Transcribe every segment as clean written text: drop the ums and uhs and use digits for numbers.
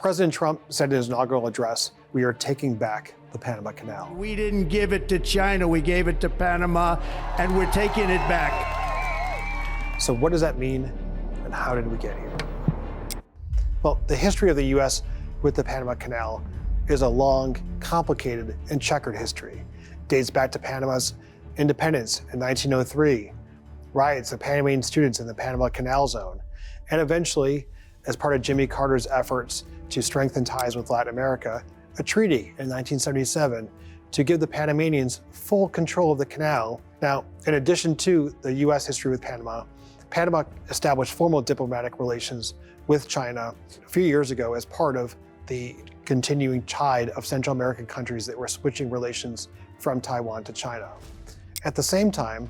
President Trump said in his inaugural address, "We are taking back the Panama Canal." We didn't give it to China, we gave it to Panama, and we're taking it back. So what does that mean, and how did we get here? Well, the history of the U.S. with the Panama Canal is a long, complicated, and checkered history. It dates back to Panama's independence in 1903, riots of Panamanian students in the Panama Canal Zone, and eventually, as part of Jimmy Carter's efforts to strengthen ties with Latin America, a treaty in 1977 to give the Panamanians full control of the canal. Now, in addition to the U.S. history with Panama, Panama established formal diplomatic relations with China a few years ago as part of the continuing tide of Central American countries that were switching relations from Taiwan to China. At the same time,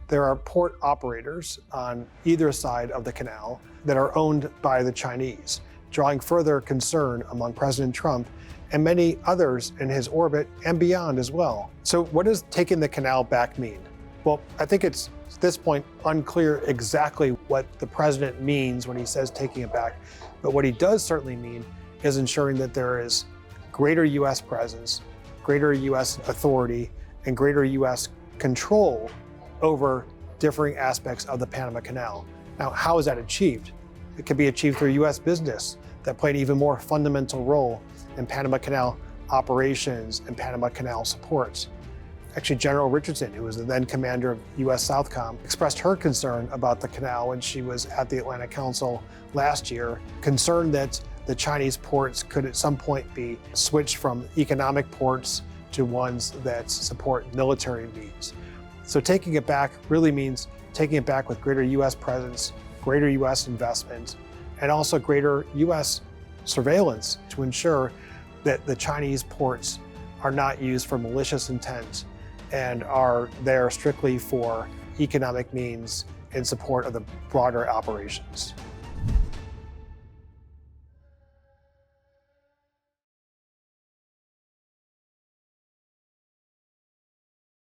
there are port operators on either side of the canal that are owned by the Chinese, drawing further concern among President Trump and many others in his orbit and beyond as well. So what does taking the canal back mean? Well, I think it's at this point unclear exactly what the president means when he says taking it back, but what he does certainly mean is ensuring that there is greater U.S. presence, greater U.S. authority, and greater U.S. control over differing aspects of the Panama Canal. Now, how is that achieved? It can be achieved through U.S. business that played an even more fundamental role in Panama Canal operations and Panama Canal supports. Actually, General Richardson, who was the then commander of U.S. Southcom, expressed her concern about the canal when she was at the Atlantic Council last year, concerned that the Chinese ports could at some point be switched from economic ports to ones that support military needs. So taking it back really means taking it back with greater U.S. presence, greater U.S. investment, and also greater U.S. surveillance to ensure that the Chinese ports are not used for malicious intent and are there strictly for economic means in support of the broader operations.